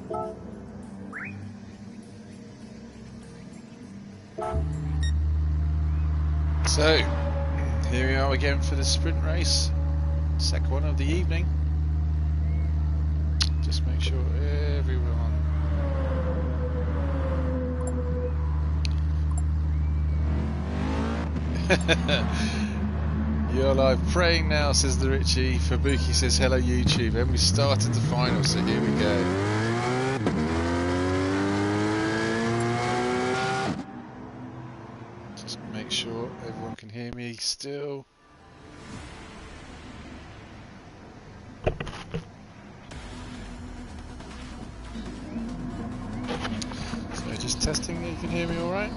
So, here we are again for the sprint race, second one of the evening. Just make sure everyone you're live praying now, says the Richie. Fabuki says hello YouTube, and we started the final, so here we go. Make sure everyone can hear me still. So just testing, you can hear me all right?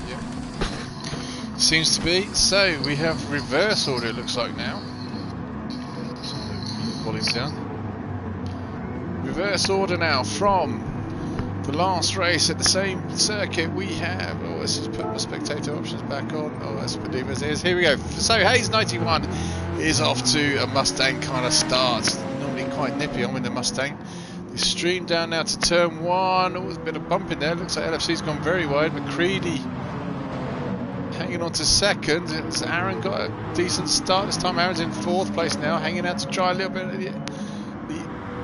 Yeah. Seems to be. So we have reverse order, it looks like now. Volume down. Reverse order now from the last race at the same circuit. We have, oh, let's just put my spectator options back on. Oh, let's put them as is. Here we go. So Hayes 91 is off to a Mustang kind of start. Normally quite nippy on with the Mustang. They stream down now to turn one. Oh, there's a bit of bump in there. Looks like LFC's gone very wide. McCready hanging on to second. It's Aaron got a decent start this time. Aaron's in fourth place now, hanging out to try a little bit of the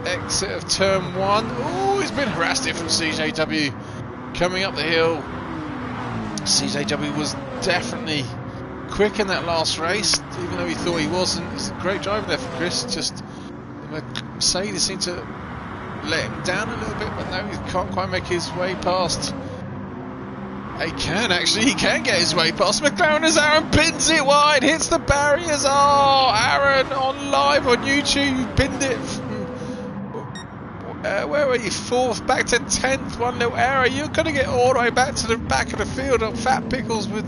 exit of turn one. Oh, he's been harassed here from CJW coming up the hill. CJW was definitely quick in that last race, even though he thought he wasn't. It's a great driver there for Chris. Just the Mercedes seemed to let him down a little bit, but no, he can't quite make his way past. He can get his way past McLaren as Aaron pins it wide, hits the barriers. Oh, Aaron on live on YouTube pinned it. Where were you? Fourth, back to 10th, one little error. You're going to get all the way back to the back of the field on Fat Pickles with.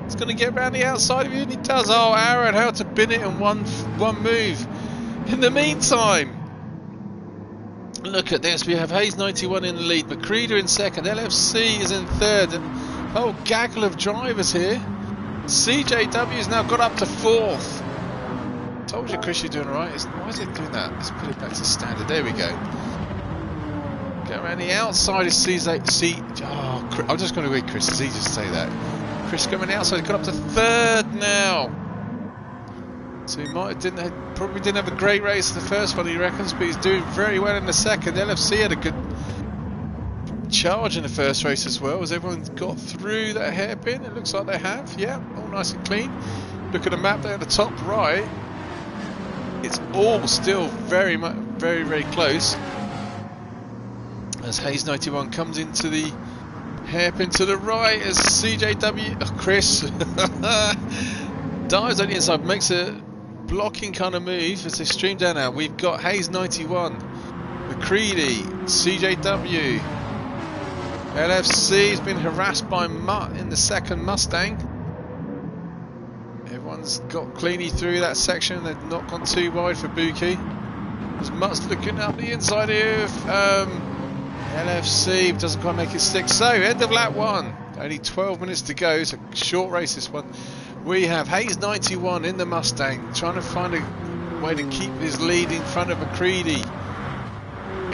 It's going to get around the outside of you, and he does. Oh, Aaron, how to bin it in one move. In the meantime, look at this. We have Hayes 91 in the lead, McCready in second, LFC is in third, and a whole gaggle of drivers here. CJW's now got up to fourth. Told you, Chris, you're doing alright. Why is it doing that? Let's put it back to standard. There we go. Go around the outside of Oh, I'm just going to read Chris. It's easy to say that. Chris coming outside, got up to third now. So he probably didn't have a great race in the first one, he reckons, but he's doing very well in the second. LFC had a good charge in the first race as well. Has everyone got through that hairpin? It looks like they have. Yeah, all nice and clean. Look at the map there at the top right. It's all still very close as Hayes 91 comes into the hairpin to the right as CJW, Chris dives on the inside, makes a blocking kind of move as they stream down now. We've got Hayes 91, McCready, CJW, LFC has been harassed by Mutt in the second Mustang. Everyone's got cleanly through that section. They've not gone too wide for Buki. As Mutt's looking up the inside of LFC, doesn't quite make it stick. So, end of lap one. Only 12 minutes to go. It's a short race, this one. We have Hayes 91 in the Mustang, trying to find a way to keep his lead in front of McCready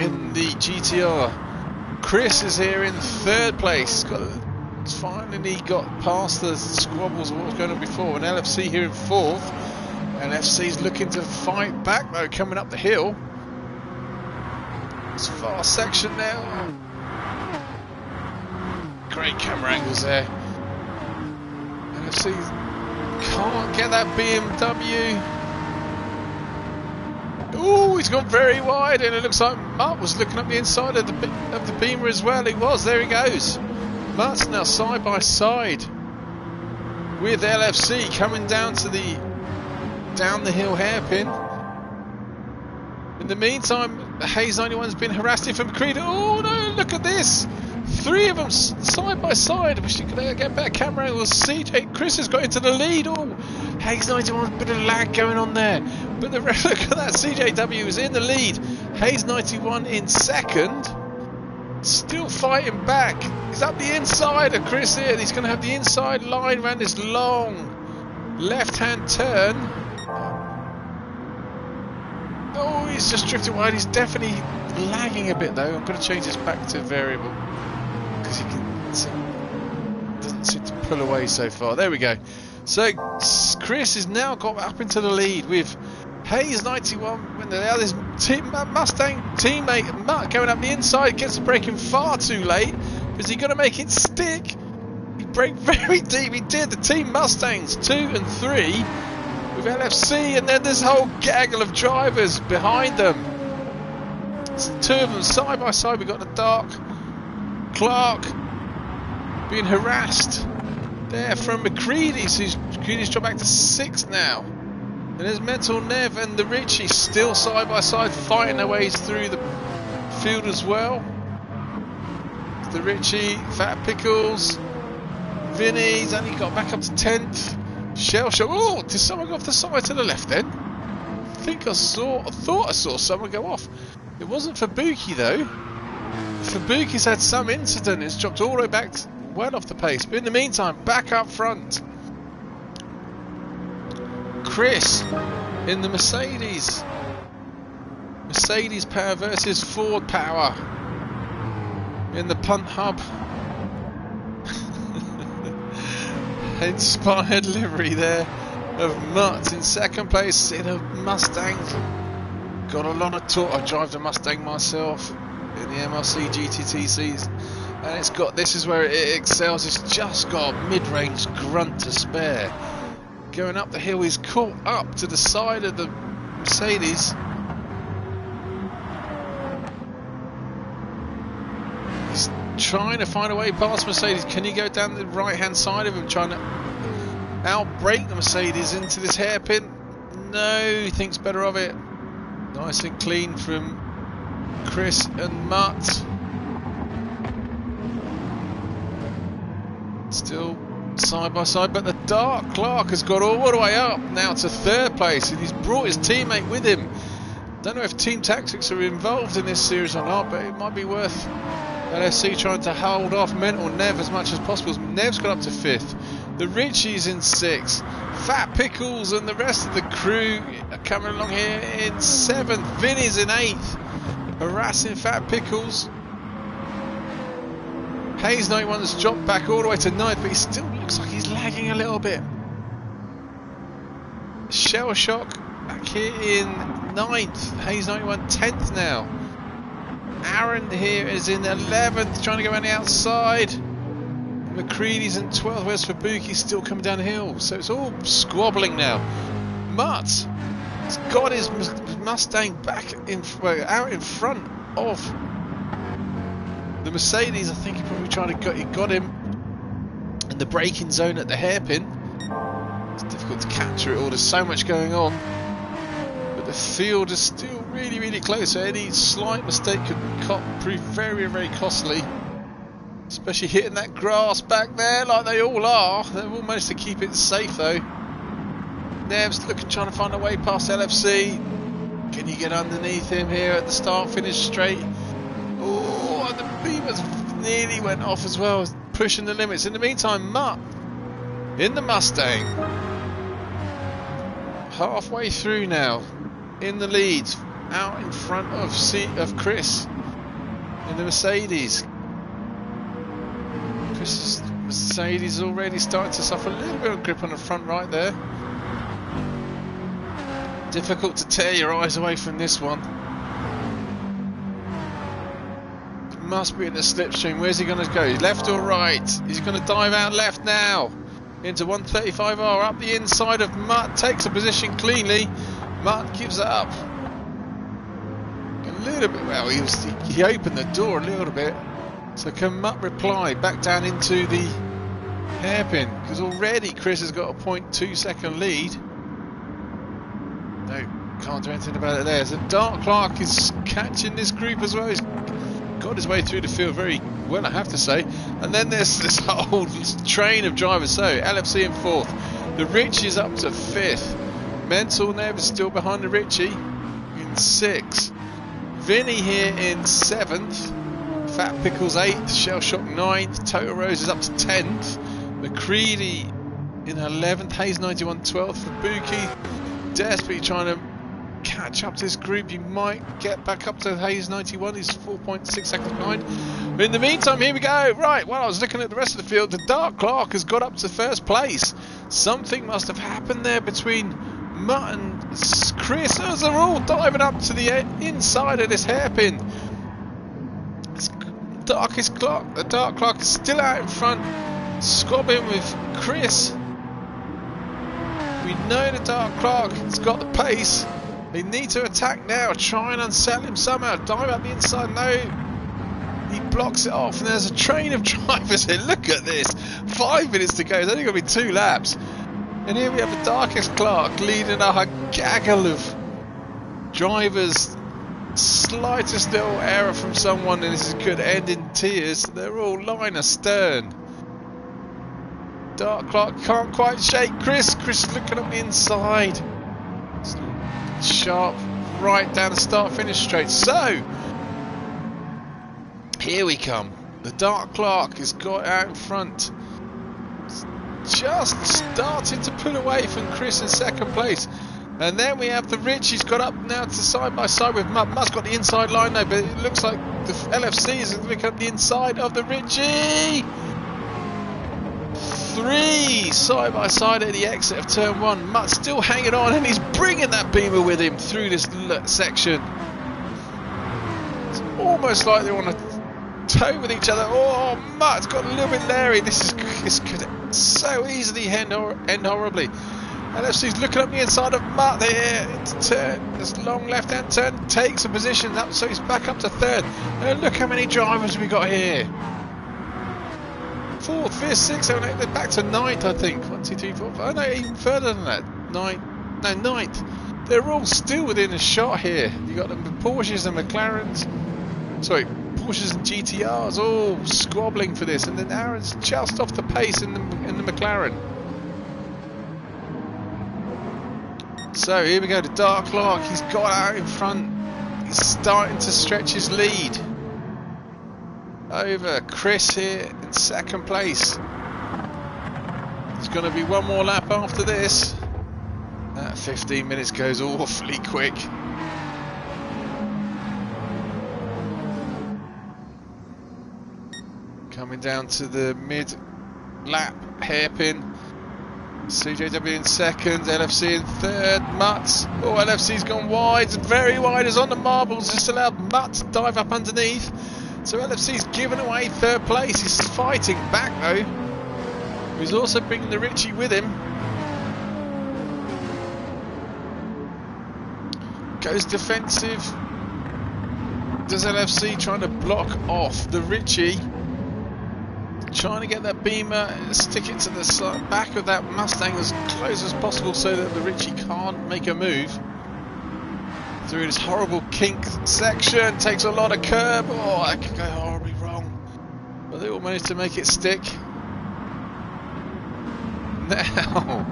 in the GTR. Chris is here in third place. Finally got past the squabbles of what was going on before, and LFC here in fourth. LFC's looking to fight back though, coming up the hill. It's a fast section now. Great camera angles there. LFC can't get that BMW. Oh, he's gone very wide, and it looks like Mutt was looking up the inside of the Beamer as well. He was. There he goes. Mutt's now side by side with LFC coming down the hill hairpin. In the meantime, Hayes 91's been harassed here from McCready. Oh no, look at this! Three of them side by side. Wish you could get better camera angles. CJ Chris has got into the lead. Oh, Hayes 91's a bit of lag going on there. But look at that, CJW is in the lead. Hayes 91 in second. Still fighting back. He's up the inside of Chris here. He's going to have the inside line around this long left-hand turn. Oh, he's just drifted wide. He's definitely lagging a bit though. I'm going to change this back to variable because he doesn't seem to pull away so far. There we go. So Chris has now got up into the lead with Hayes 91 when the other Mustang teammate Mutt going up the inside, gets the braking far too late because he got to make it stick. He braked very deep. He did. The Team Mustangs 2 and 3 with LFC, and then this whole gaggle of drivers behind them. It's two of them side by side. We got the Dark Clark being harassed there from McCready's, McCready's dropped back to 6th now. And there's Mental Nev and the Richie still side by side fighting their ways through the field as well. The Richie, Fat Pickles, Vinny's only got back up to 10th. Shell Shock. Oh, did someone go off the side to the left then? I thought I saw someone go off. It wasn't Fabuki though. Fabuki's had some incident. It's dropped all the way back well off the pace. But in the meantime, back up front, Chris in the Mercedes. Mercedes power versus Ford power in the punt hub. Inspired livery there of Mutt in 2nd place in a Mustang. Got a lot of torque. I drive the Mustang myself in the MRC GTTCs, and it's got, this is where it excels. It's just got a mid-range grunt to spare. Going up the hill, he's caught up to the side of the Mercedes. He's trying to find a way past Mercedes. Can he go down the right hand side of him, trying to outbrake the Mercedes into this hairpin? No, he thinks better of it. Nice and clean from Chris and Mutt. Still side by side, but the Dark Clark has got all the way up now to 3rd place, and he's brought his teammate with him. Don't know if Team Tactics are involved in this series or not, but it might be worth LFC trying to hold off Mental Nev as much as possible. Nev's got up to 5th. The Richie's in 6th. Fat Pickles and the rest of the crew are coming along here in 7th. Vinny's in 8th, harassing Fat Pickles. Hayes 91 has dropped back all the way to 9th, but he still looks like he's lagging a little bit. Shell Shock back here in 9th. Hayes 91 10th now. Aaron here is in 11th, trying to go around the outside. McCready's in 12th. Where's Fabuki still coming down the hill? So it's all squabbling now. Mutt has got his Mustang back in, out in front of the Mercedes. I think he probably he got him in the braking zone at the hairpin. It's difficult to capture it all. There's so much going on. But the field is still really, really close. So any slight mistake could prove very, very costly. Especially hitting that grass back there like they all are. They've all managed to keep it safe though. Nev's trying to find a way past LFC. Can you get underneath him here at the start finish straight? Oh, and the beamers nearly went off as well, pushing the limits. In the meantime, Mutt in the Mustang, halfway through now, in the lead, out in front of Chris in the Mercedes. Chris's Mercedes already starting to suffer a little bit of grip on the front right there. Difficult to tear your eyes away from this one. Must be in the slipstream. Where's he going to go? Left or right? He's going to dive out left now into 135R up the inside of Mutt. Takes a position cleanly. Mutt gives it up a little bit. Well, he opened the door a little bit. So can Mutt reply back down into the hairpin? Because already Chris has got a 0.2 second lead. No, can't do anything about it there. So Dark Clark is catching this group as well. He's got his way through the field very well, I have to say. And then there's this whole train of drivers. So LFC in 4th. The Richie is up to 5th. Mental Nev is still behind the Richie in 6th. Vinny here in 7th. Fat Pickles 8th, Shell Shock 9th, Total Rose is up to 10th, McCready in 11th, Hayes 91 12th, Fabuki desperately trying to catch up to this group. He might get back up to Hayes 91. He's 4.6 seconds behind. But in the meantime, here we go. Right, well, I was looking at the rest of the field. The Dark Clark has got up to first place. Something must have happened there between Mutt and Chris, as they're all diving up to the inside of this hairpin. The Dark Clark is still out in front, squabbling with Chris. We know the Dark Clark has got the pace. They need to attack now, try and unsettle him somehow. Dive up the inside, no. He blocks it off, and there's a train of drivers here. Look at this. 5 minutes to go. It's only going to be 2 laps. And here we have the Darkest Clark leading a gaggle of drivers. Slightest little error from someone, and this could end in tears. They're all line astern. Dark Clark can't quite shake Chris. Chris looking up the inside. Sharp right down the start-finish straight. So here we come. The Dark Clark has got out in front. Just starting to pull away from Chris in second place. And then we have the Rich. He's got up now to side by side with Mutt. Mutt's got the inside line now, but it looks like the LFC is going to pick up the inside of the Richie. 3 side by side at the exit of turn 1. Mutt's still hanging on, and he's bringing that Beamer with him through this section. It's almost like they want to tow with each other. Oh, Mutt's got a little bit leery. This could so easily end horribly. LFC's looking up the inside of Mutt there into turn. This long left-hand turn takes a position up, so he's back up to 3rd. And look how many drivers we got here. 4th, 5th, 6th, 7th, 8th, back to 9th, I think. 1, 2, 3, 4, 5. Oh no, even further than that. 9th. They're all still within a shot here. You got the Porsches and McLarens. Sorry, Porsches and GTRs all squabbling for this, and then Aaron's just off the pace in the McLaren. So here we go, the Dark Clark, he's got out in front, he's starting to stretch his lead over Chris here in second place. There's going to be one more lap after this. That 15 minutes goes awfully quick. Coming down to the mid-lap hairpin. CJW in 2nd, LFC in 3rd, Mutt. Oh, LFC's gone wide, very wide, is on the marbles. Just allowed Mutt to dive up underneath. So LFC's given away 3rd place. He's fighting back though. He's also bringing the Richie with him. Goes defensive. Does LFC trying to block off the Richie? Trying to get that Beamer, stick it to the back of that Mustang as close as possible so that the Richie can't make a move. Through this horrible kink section, takes a lot of curb. Oh, that could go horribly wrong. But they all managed to make it stick. Now,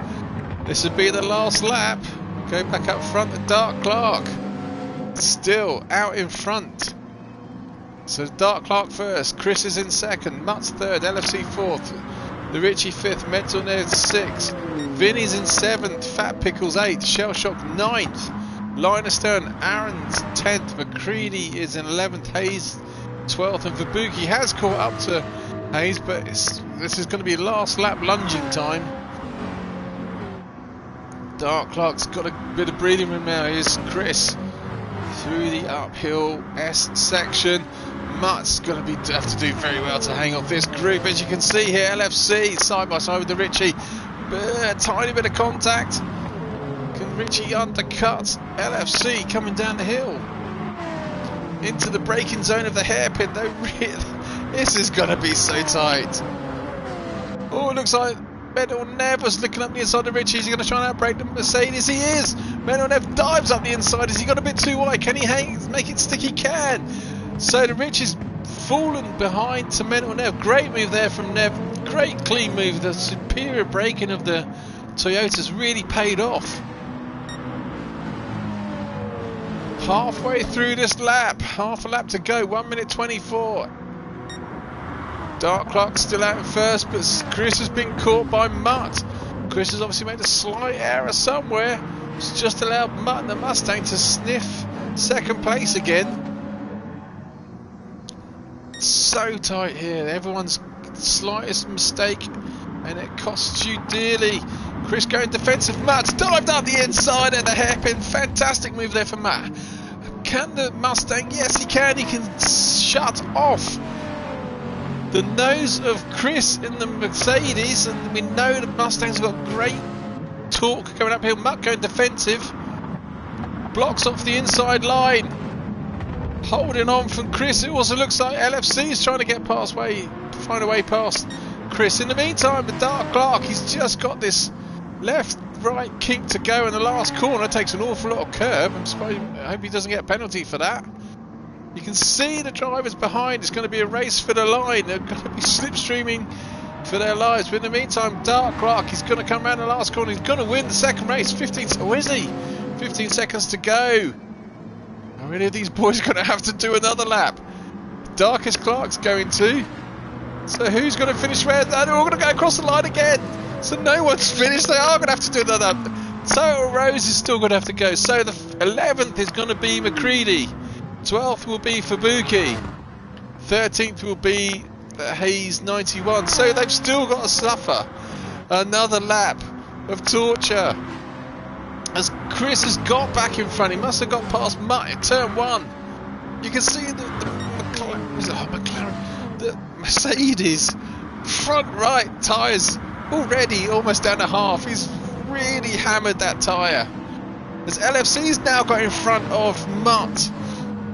this would be the last lap. Go back up front, the Dark Clark. Still out in front. So Dark Clark first, Chris is in 2nd, Mutt's 3rd, LFC 4th, the Richie 5th, Mental Nerd 6th, Vinny's in 7th, Fat Pickles 8th, Shell Shock 9th, Line Astern, Aaron's 10th, McCready is in 11th, Hayes 12th, and Vabuki has caught up to Hayes, but this is going to be last lap lunging time. Dark Clark's got a bit of breathing room now. Here's Chris through the uphill S section. Mutt's going to have to do very well to hang off this group. As you can see here, LFC side by side with the Richie. A tiny bit of contact. Can Richie undercut LFC coming down the hill? Into the braking zone of the hairpin. Though, really, this is going to be so tight. Oh, it looks like Mental Nev was looking up the inside of the Richie. Is he going to try and outbrake the Mercedes? He is. Mental Nev dives up the inside. Has he got a bit too wide? Can he make it stick? He can. So the Richie's fallen behind to Mental Nev. Great move there from Nev. Great clean move. The superior braking of the Toyota's really paid off. Halfway through this lap. Half a lap to go. 1 minute 24. Dark Clark still out in first, but Chris has been caught by Mutt. Chris has obviously made a slight error somewhere. It's just allowed Mutt and the Mustang to sniff second place again. So tight here. Everyone's slightest mistake and it costs you dearly. Chris going defensive. Matt's dived up the inside at the hairpin. Fantastic move there for Matt. Can the Mustang? Yes, he can. He can shut off the nose of Chris in the Mercedes, and we know the Mustang's got great torque coming uphill. Mutt going defensive. Blocks off the inside line. Holding on from Chris. It also looks like LFC is trying to get find a way past Chris. In the meantime, the Dark Clark, he's just got this left-right kick to go in the last corner. Takes an awful lot of curve. I hope he doesn't get a penalty for that. You can see the drivers behind. It's going to be a race for the line. They're going to be slipstreaming for their lives. But in the meantime, Dark Clark, he's going to come around the last corner. He's going to win the second race. 15. Oh, is he? 15 seconds to go. How many of these boys are going to have to do another lap? Darkest Clark's going to. So who's going to finish where? They're all going to go across the line again. So no one's finished. They are going to have to do another. Total Rose is still going to have to go. So the 11th is going to be McCready. 12th will be Fabuki. 13th will be the Hayes 91. So they've still got to suffer another lap of torture. As Chris has got back in front, he must have got past Mutt at turn 1. You can see the Mercedes front right tyres already almost down to half. He's really hammered that tyre. As LFC's now got in front of Mutt.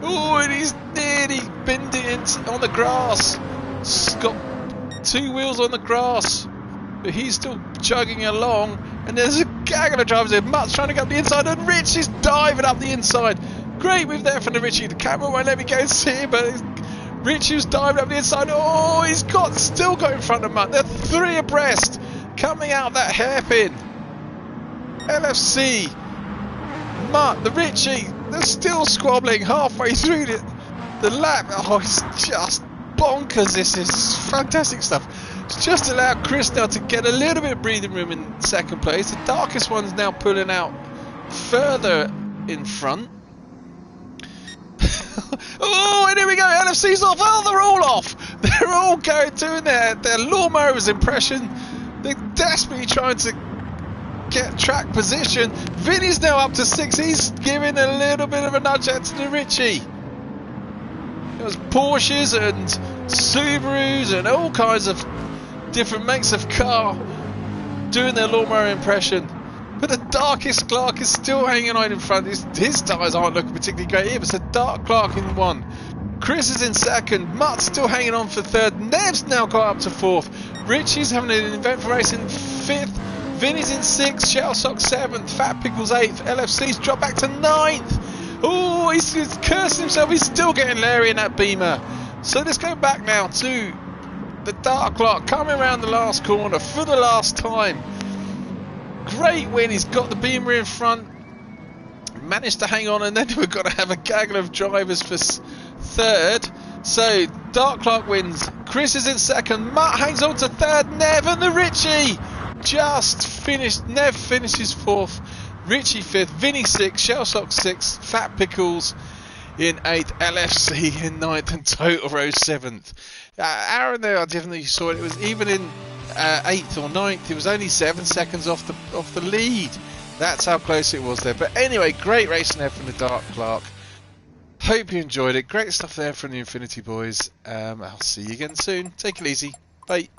Oh, and he's nearly binned it on the grass. He's got 2 wheels on the grass. But he's still chugging along, and there's a gaggle of drivers there. Mutt's trying to get up the inside, and Rich is diving up the inside. Great move there from the Richie. The camera won't let me go and see it, but Richie's diving up the inside. Oh, he's still got in front of Mutt. They're 3 abreast coming out of that hairpin. LFC, Mutt, the Richie, they're still squabbling halfway through the lap. Oh, it's just bonkers. This is fantastic stuff. It's just allowed Chris now to get a little bit of breathing room in second place. The darkest one's now pulling out further in front. Oh, and here we go. LFC's off. Oh, they're all off. They're all doing their lawnmower's impression. They're desperately trying to get track position. Vinny's now up to 6. He's giving a little bit of a nudge out to the Richie. There's Porsches and Subarus and all kinds of different makes of car doing their lawnmower impression. But the Darkest Clark is still hanging on in front. His tyres aren't looking particularly great here, but it's a Dark Clark in 1. Chris is in 2nd. Mutt's still hanging on for 3rd. Nev's now got up to 4th. Richie's having an eventful race in 5th. Vinny's in 6th. Shellsock 7th. Fat Pickles 8th. LFC's dropped back to 9th. Oh, he's cursing himself. He's still getting Larry in that Beamer. So let's go back now to the Dark Clark coming around the last corner for the last time. Great win. He's got the Beamer in front. Managed to hang on, and then we're going to have a gaggle of drivers for 3rd. So Dark Clark wins. Chris is in 2nd. Mutt hangs on to 3rd. Nev and the Richie just finished. Nev finishes 4th. Richie 5th. Vinny 6th. Shellsock 6th. Fat Pickles in 8th. LFC in 9th. And Total Rose 7th. Aaron there, I definitely saw it. It was even in 8th or 9th. It was only 7 seconds off the lead. That's how close it was there. But anyway, great racing there from the Dark Clark. Hope you enjoyed it. Great stuff there from the Infinity Boys. I'll see you again soon. Take it easy. Bye.